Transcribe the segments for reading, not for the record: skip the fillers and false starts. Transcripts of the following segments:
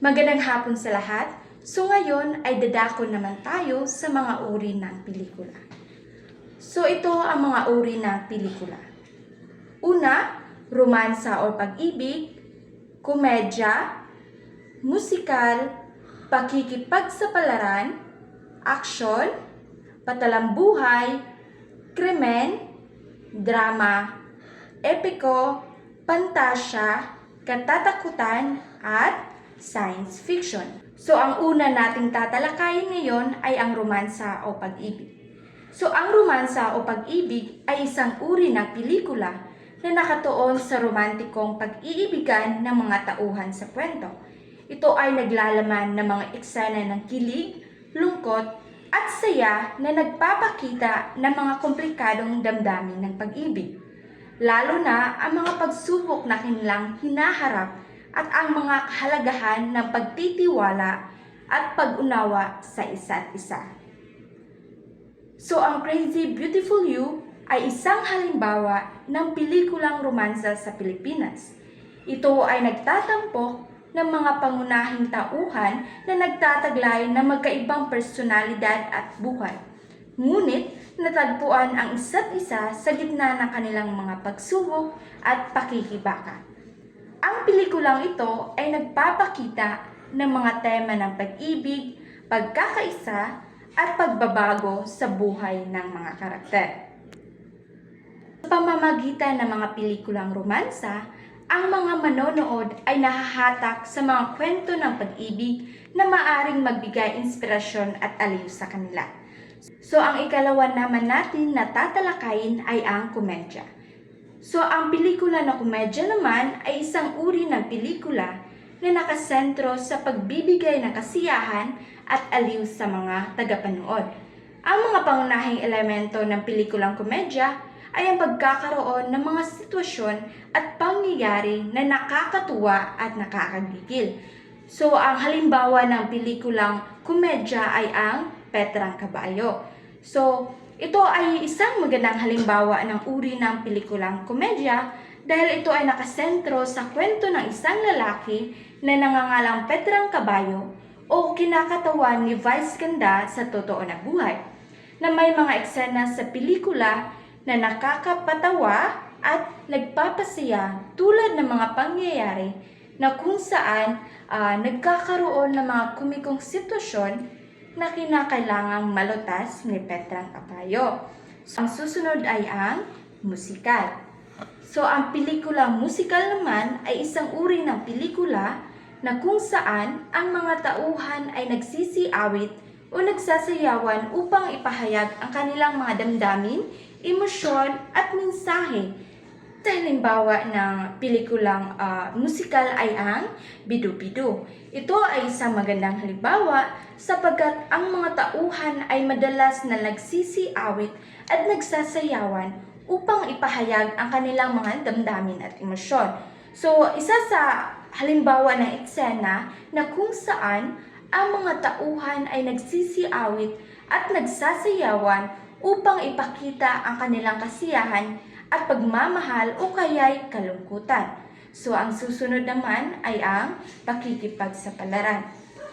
Magandang hapon sa lahat. So ngayon ay dadako naman tayo sa mga uri ng pelikula. So ito ang mga uri ng pelikula. Una, romansa o pag-ibig, komedya, musikal, pakikipagsapalaran, aksyon, patalambuhay, krimen, drama, epiko, pantasya, katatakutan, at science fiction. So, ang una nating tatalakayin ngayon ay ang romansa o pag-ibig. So, ang romansa o pag-ibig ay isang uri ng pelikula na nakatuon sa romantikong pag-iibigan ng mga tauhan sa kwento. Ito ay naglalaman ng mga eksena ng kilig, lungkot, at saya na nagpapakita ng mga komplikadong damdamin ng pag-ibig. Lalo na ang mga pagsubok na kanilang hinaharap at ang mga kahalagahan ng pagtitiwala at pag-unawa sa isa't isa. So, ang Crazy Beautiful You ay isang halimbawa ng pelikulang romansa sa Pilipinas. Ito ay nagtatampok ng mga pangunahing tauhan na nagtataglay ng magkaibang personalidad at buhay. Ngunit, natagpuan ang isa't isa sa gitna ng kanilang mga pagsubok at pakikibaka. Ang pelikulang ito ay nagpapakita ng mga tema ng pag-ibig, pagkakaisa, at pagbabago sa buhay ng mga karakter. Sa pamamagitan ng mga pelikulang romansa, ang mga manonood ay nahahatak sa mga kwento ng pag-ibig na maaring magbigay inspirasyon at aliw sa kanila. So, ang ikalawa naman natin na tatalakayin ay ang komedya. So, ang pelikula na komedya naman ay isang uri ng pelikula na nakasentro sa pagbibigay ng kasiyahan at aliw sa mga tagapanood. Ang mga pangunahing elemento ng pelikulang komedya ay ang pagkakaroon ng mga sitwasyon at pangyayari na nakakatuwa at nakakagigil. So, ang halimbawa ng pelikulang komedya ay ang Petrang Kabayo. So, ito ay isang magandang halimbawa ng uri ng pelikulang komedya dahil ito ay nakasentro sa kwento ng isang lalaki na nangangalang Petrang Kabayo o kinakatawan ni Vice Ganda sa totoo na buhay, na may mga eksena sa pelikula na nakakapatawa at nagpapasaya tulad ng mga pangyayari na kung saan nagkakaroon ng mga komikong sitwasyon na kinakailangang malutas ni Petrang Kabayo. So, ang susunod ay ang musikal. So, ang pelikulang musikal naman ay isang uri ng pelikula na kung saan ang mga tauhan ay nagsisiawit o nagsasayawan upang ipahayag ang kanilang mga damdamin, emosyon at mensahe. Sa halimbawa ng pelikulang musikal ay ang Bidu-Bidu. Ito ay isang magandang halimbawa sapagkat ang mga tauhan ay madalas na nagsisiawit at nagsasayawan upang ipahayag ang kanilang mga damdamin at emosyon. So, isa sa halimbawa ng eksena na kung saan ang mga tauhan ay nagsisiawit at nagsasayawan upang ipakita ang kanilang kasiyahan at pagmamahal o kaya'y kalungkutan. So, ang susunod naman ay ang pakikipagsapalaran.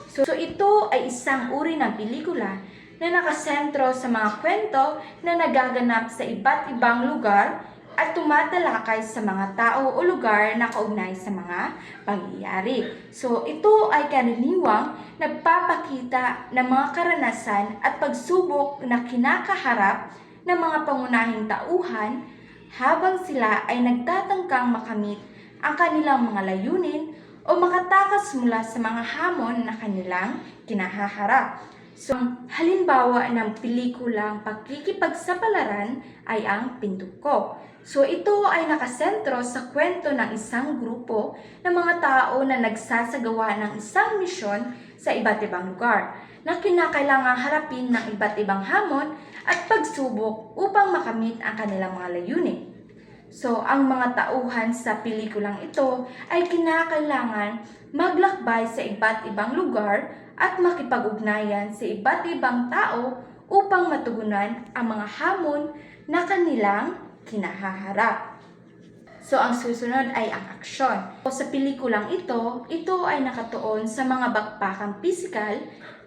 So, ito ay isang uri ng pelikula na nakasentro sa mga kwento na nagaganap sa iba't ibang lugar at tumatalakay sa mga tao o lugar na kaugnay sa mga pangyayari. So, ito ay karaniwang nagpapakita ng mga karanasan at pagsubok na kinakaharap ng mga pangunahing tauhan habang sila ay nagtatangkang makamit ang kanilang mga layunin o makatakas mula sa mga hamon na kanilang kinahaharap. So, halimbawa ng pelikulang pakikipagsapalaran ay ang Pintuko. So, ito ay nakasentro sa kwento ng isang grupo ng mga tao na nagsasagawa ng isang misyon sa iba't ibang lugar na kinakailangang harapin ng iba't ibang hamon at pagsubok upang makamit ang kanilang mga layunin. So, ang mga tauhan sa pelikulang ito ay kinakailangan maglakbay sa iba't ibang lugar at makipag-ugnayan sa iba't ibang tao upang matugunan ang mga hamon na kanilang kinahaharap. So, ang susunod ay ang aksyon. So, sa pelikulang ito ay nakatuon sa mga bakbakang pisikal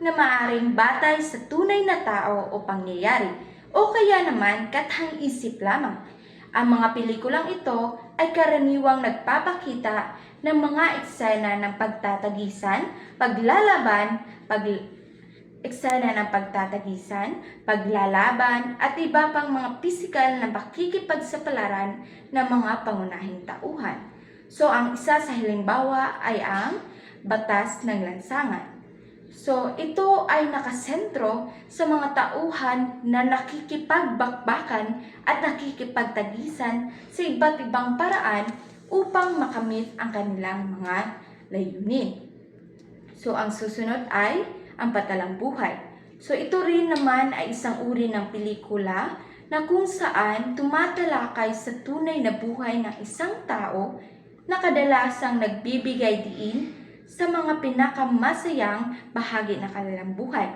na maaring batay sa tunay na tao o pangyayari, o kaya naman kathang-isip lamang. Ang mga pelikulang ito ay karaniwang nagpapakita ng mga eksena ng pagtatagisan, paglalaban, at iba pang mga pisikal na pakikipagsapalaran ng mga pangunahing tauhan. So, ang isa sa halimbawa ay ang batas ng lansangan. So, ito ay nakasentro sa mga tauhan na nakikipagbakbakan at nakikipagtagisan sa iba't ibang paraan upang makamit ang kanilang mga layunin. So, ang susunod ay ang Patalang Buhay. So, ito rin naman ay isang uri ng pelikula na kung saan tumatalakay sa tunay na buhay ng isang tao na kadalasang nagbibigay diin sa mga pinakamasayang bahagi ng kanilang buhay.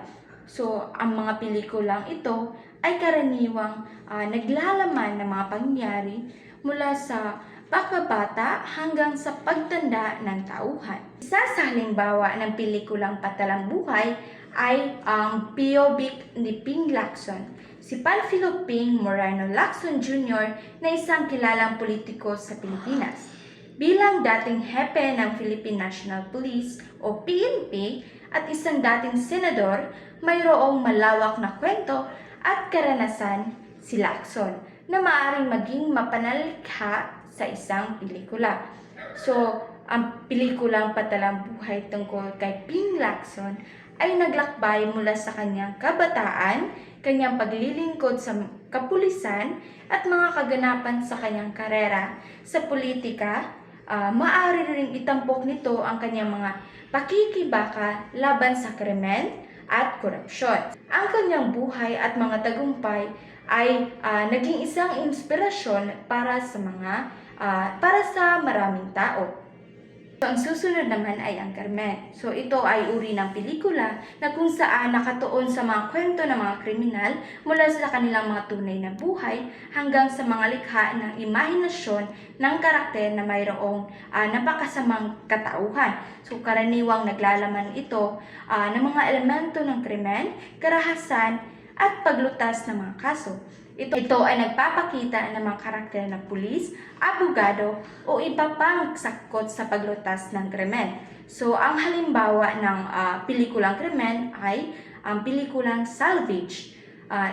So, ang mga pelikulang ito ay karaniwang naglalaman ng mga pangyayari mula sa pagkabata hanggang sa pagtanda ng tauhan. Isa sa halimbawa ng pelikulang Patalang Buhay ay ang Piyobik ni Ping Lacson. Si Panfilo Ping Moreno Lacson Jr. na isang kilalang politiko sa Pilipinas. Bilang dating hepe ng Philippine National Police o PNP at isang dating senador, mayroong malawak na kwento at karanasan si Lacson na maaaring maging mapanalikha sa isang pelikula. So, ang pelikulang Patalang Buhay tungkol kay Ping Lacson ay naglakbay mula sa kanyang kabataan, kanyang paglilingkod sa kapulisan at mga kaganapan sa kanyang karera sa politika. Maaari ring itampok nito ang kanyang mga pakikibaka laban sa krimen at korupsyon. Ang kanyang buhay at mga tagumpay ay naging isang inspirasyon para sa maraming tao. So, ang susunod naman ay ang Carmen. So, ito ay uri ng pelikula na kung saan nakatuon sa mga kwento ng mga kriminal mula sa kanilang mga tunay na buhay hanggang sa mga likha ng imahinasyon ng karakter na mayroong napakasamang katauhan. So, karaniwang naglalaman ito ng mga elemento ng krimen, karahasan, at paglutas ng mga kaso. Ito ay nagpapakita ng mga karakter ng pulis, abogado o iba pang sakot sa paglutas ng krimen. So, ang halimbawa ng pelikulang krimen ay ang pelikulang Salvage.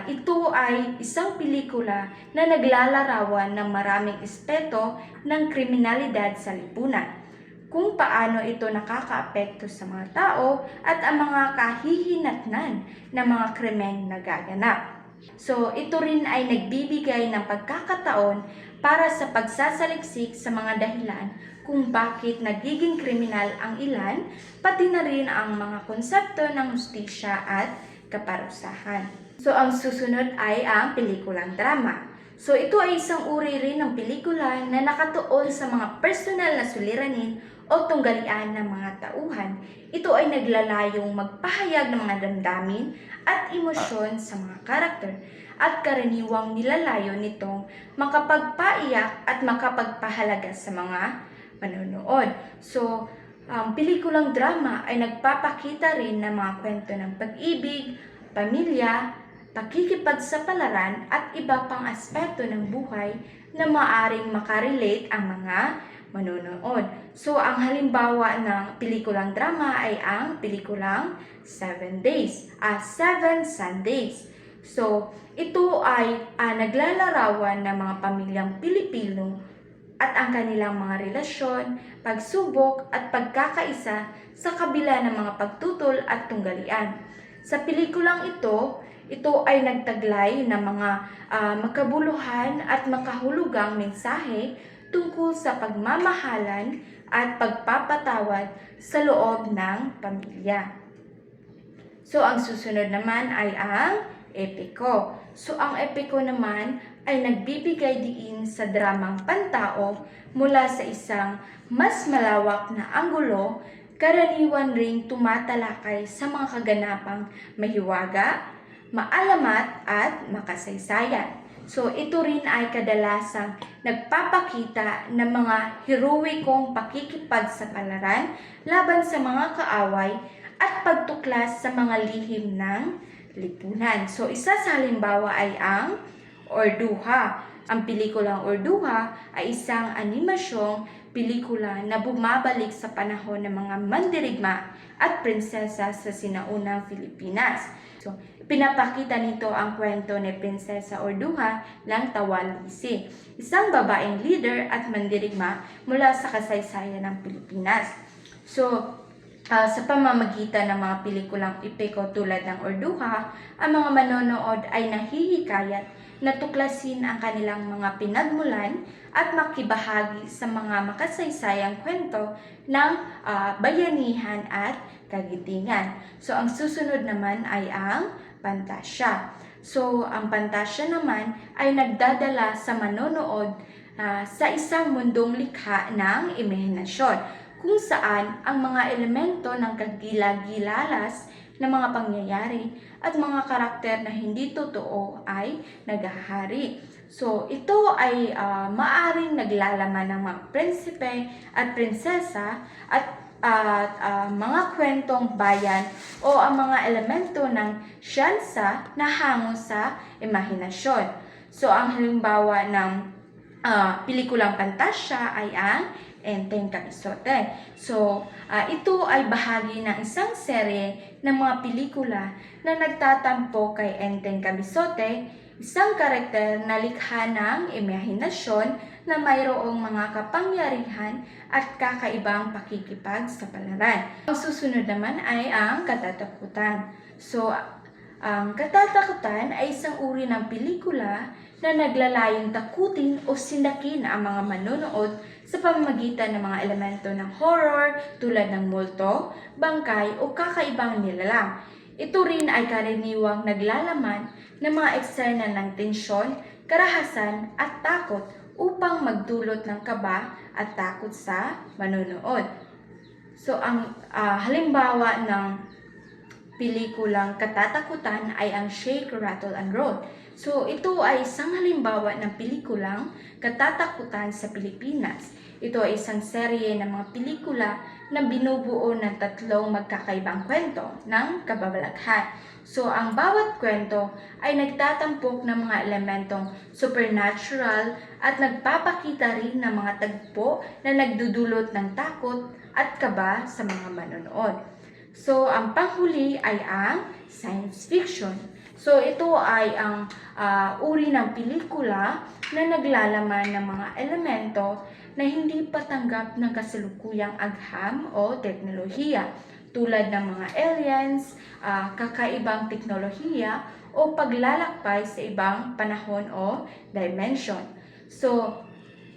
Ito ay isang pelikula na naglalarawan ng maraming aspeto ng kriminalidad sa lipunan, kung paano ito nakakaapekto sa mga tao at ang mga kahihinatnan ng mga krimen na gaganap. So, ito rin ay nagbibigay ng pagkakataon para sa pagsasaliksik sa mga dahilan kung bakit nagiging kriminal ang ilan, pati na rin ang mga konsepto ng hustisya at kaparusahan. So, ang susunod ay ang pelikulang drama. So, ito ay isang uri rin ng pelikula na nakatuon sa mga personal na suliranin o tunggalian ng mga tauhan. Ito ay naglalayong magpahayag ng mga damdamin at emosyon sa mga karakter at karaniwang nilalayo nitong makapagpaiyak at makapagpahalaga sa mga manonood. So, ang pelikulang drama ay nagpapakita rin ng mga kwento ng pag-ibig, pamilya, pakikipagsapalaran at iba pang aspeto ng buhay na maaring makarelate ang mga manonood. So, ang halimbawa ng pelikulang drama ay ang pelikulang 7 Sundays. So, ito ay naglalarawan ng mga pamilyang Pilipino at ang kanilang mga relasyon, pagsubok at pagkakaisa sa kabila ng mga pagtutol at tunggalian. Sa pelikulang ito ay nagtaglay ng mga makabuluhan at makahulugang mensahe tungkol sa pagmamahalan at pagpapatawad sa loob ng pamilya. So, ang susunod naman ay ang epiko. So, ang epiko naman ay nagbibigay diin sa dramang pantao mula sa isang mas malawak na anggulo, karaniwan ring tumatalakay sa mga kaganapang mahiwaga, maalamat at makasaysayan. So ito rin ay kadalasang nagpapakita ng mga heroikong pakikipagsapalaran laban sa mga kaaway at pagtuklas sa mga lihim ng lipunan. So isa sa halimbawa ay ang Orduha. Ang pelikulang Orduha ay isang animasyong pelikula na bumabalik sa panahon ng mga mandirigma at prinsesa sa sinaunang Pilipinas. So, pinapakita nito ang kwento ni Prinsesa Orduha ng Tawalisi, isang babaeng leader at mandirigma mula sa kasaysayan ng Pilipinas. So, sa pamamagitan ng mga pelikulang epiko tulad ng Orduha, ang mga manonood ay nahihikayat na tuklasin ang kanilang mga pinagmulan at makibahagi sa mga makasaysayang kwento ng bayanihan at kagitingan. So, ang susunod naman ay ang pantasya. So, ang pantasya naman ay nagdadala sa manonood sa isang mundong likha ng imahinasyon, kung saan ang mga elemento ng kagila-gilalas na mga pangyayari at mga karakter na hindi totoo ay naghahari. So, ito ay maaring naglalaman ng mga prinsipe at prinsesa at mga kwentong bayan o ang mga elemento ng siyansa na hango sa imahinasyon. So, ang halimbawa ng pelikulang pantasya ay ang Enteng Camisote. So, ito ay bahagi ng isang serye ng mga pelikula na nagtatampo kay Enteng Camisote, isang karakter na likha ng imahinasyon na mayroong mga kapangyarihan at kakaibang pakikipagsapalaran. Ang susunod naman ay ang katatakutan. So, ang katatakutan ay isang uri ng pelikula na naglalayong takutin o sindakin ang mga manonood sa pamamagitan ng mga elemento ng horror tulad ng multo, bangkay o kakaibang nilalang. Ito rin ay karaniwang naglalaman ng mga eksena ng tensyon, karahasan at takot upang magdulot ng kaba at takot sa manonood. So, ang halimbawa ng pelikulang katatakutan ay ang Shake, Rattle, and Roll. So, ito ay isang halimbawa ng pelikulang katatakutan sa Pilipinas. Ito ay isang serye ng mga pelikula na binubuo ng 3 magkakaibang kwento ng kababalaghan. So, ang bawat kwento ay nagtatampok ng mga elementong supernatural at nagpapakita rin ng mga tagpo na nagdudulot ng takot at kaba sa mga manonood. So, ang panghuli ay ang science fiction. So, ito ay ang uri ng pelikula na naglalaman ng mga elemento na hindi patanggap ng kasalukuyang agham o teknolohiya, tulad ng mga aliens, kakaibang teknolohiya o paglalakbay sa ibang panahon o dimension. So,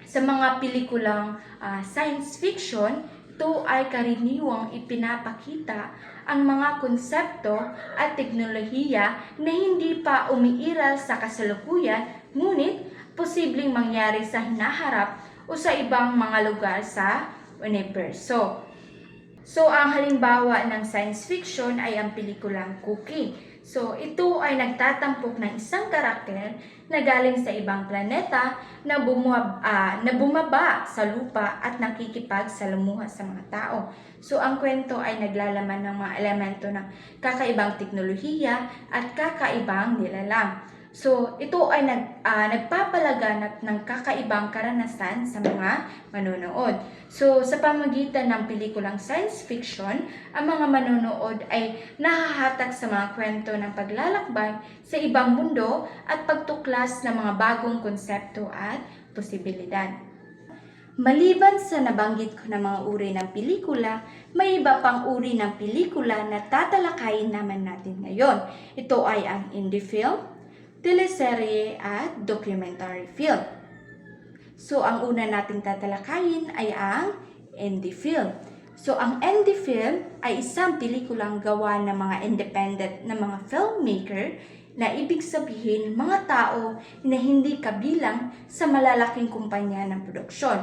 sa mga pelikulang science fiction, ito ay karaniwang ipinapakita ang mga konsepto at teknolohiya na hindi pa umiiral sa kasalukuyan, ngunit posibleng mangyari sa hinaharap o sa ibang mga lugar sa universo. So, ang halimbawa ng science fiction ay ang pelikulang Cookie. So, ito ay nagtatampok ng isang karakter na galing sa ibang planeta na bumaba sa lupa at nakikipagsalamuha sa mga tao. So, ang kwento ay naglalaman ng mga elemento ng kakaibang teknolohiya at kakaibang nilalang. So, ito ay nagpapalaganap ng kakaibang karanasan sa mga manonood. So, sa pamamagitan ng pelikulang science fiction, ang mga manonood ay nahahatak sa mga kwento ng paglalakbay sa ibang mundo at pagtuklas ng mga bagong konsepto at posibilidad. Maliban sa nabanggit ko na mga uri ng pelikula, may iba pang uri ng pelikula na tatalakayin naman natin ngayon. Ito ay ang indie film, teleserye at documentary film. So, ang una nating tatalakayin ay ang indie film. So, ang indie film ay isang pelikulang gawa ng mga independent na mga filmmaker na ibig sabihin mga tao na hindi kabilang sa malalaking kumpanya ng produksyon.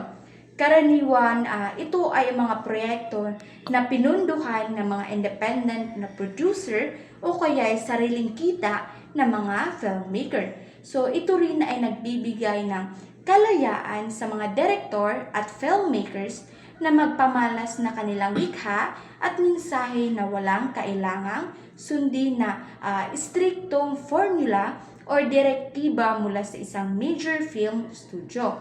Karaniwan, ito ay mga proyekto na pinunduhan ng mga independent na producer o kaya ay sariling kita ng mga filmmaker. So ito rin ay nagbibigay ng kalayaan sa mga direktor at filmmakers na magpamalas na kanilang likha at mensahe na walang kailangang sundin na istriktong formula or direktiba mula sa isang major film studio.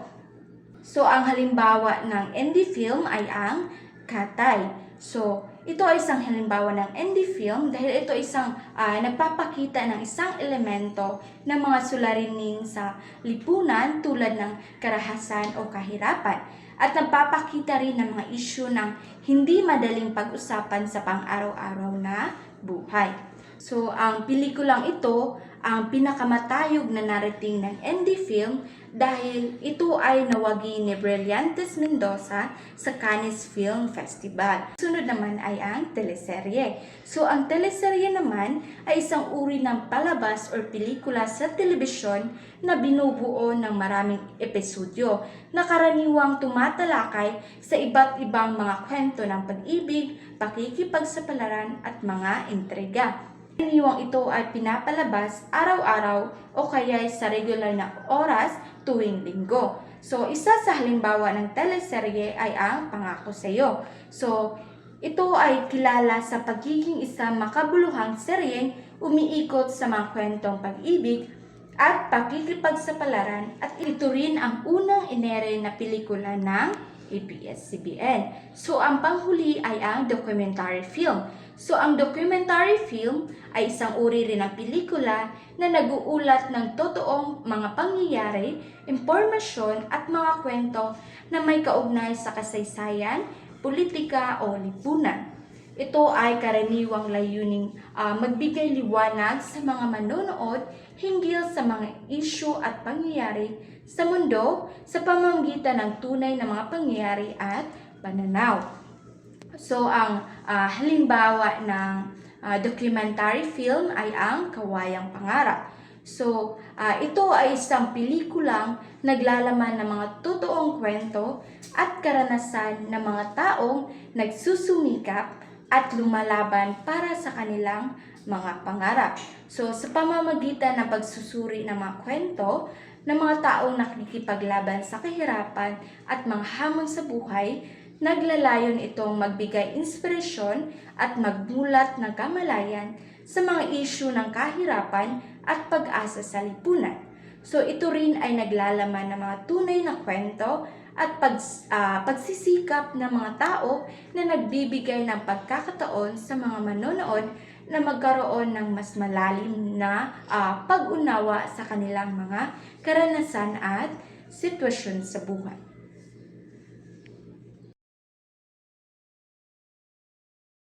So, ang halimbawa ng indie film ay ang Katay. So, ito ay isang halimbawa ng indie film dahil ito ay isang nagpapakita ng isang elemento ng mga suliranin sa lipunan tulad ng karahasan o kahirapan at nagpapakita rin ng mga isyu ng hindi madaling pag-usapan sa pang-araw-araw na buhay. So, ang pelikulang ito ang pinakamatayog na narating ng indie film dahil ito ay nawagi ni Brillantes Mendoza sa Cannes Film Festival. Sunod naman ay ang teleserye. So, ang teleserye naman ay isang uri ng palabas o pelikula sa telebisyon na binubuo ng maraming episodyo na karaniwang tumatalakay sa iba't ibang mga kwento ng pag-ibig, pakikipagsapalaran at mga intriga. Karaniwang ito ay pinapalabas araw-araw o kaya sa regular na oras tuwing linggo. So, isa sa halimbawa ng teleserye ay ang Pangako Sa'yo. So, ito ay kilala sa pagiging isang makabuluhang seryeng umiikot sa mga kwentong pag-ibig at pakikipagsapalaran at ito rin ang unang inere na pelikula ng ABS-CBN. So, ang panghuli ay ang documentary film. So, ang documentary film ay isang uri rin ng pelikula na nag-uulat ng totoong mga pangyayari, impormasyon at mga kwento na may kaugnay sa kasaysayan, politika o lipunan. Ito ay karaniwang layuning magbigay liwanag sa mga manonood hinggil sa mga isyu at pangyayari sa mundo sa pamamagitan ng tunay na mga pangyayari at pananaw. So, ang halimbawa ng documentary film ay ang Kawayang Pangarap. So, ito ay isang pelikulang naglalaman ng mga totoong kwento at karanasan ng mga taong nagsusumikap at lumalaban para sa kanilang mga pangarap. So, sa pamamagitan ng pagsusuri ng mga kwento ng mga taong nakikipaglaban sa kahirapan at mga hamon sa buhay, naglalayon itong magbigay inspirasyon at magmulat ng kamalayan sa mga isyu ng kahirapan at pag-asa sa lipunan. So ito rin ay naglalaman ng mga tunay na kwento at pagsisikap ng mga tao na nagbibigay ng pagkakataon sa mga manonood na magkaroon ng mas malalim na pag-unawa sa kanilang mga karanasan at sitwasyon sa buhay.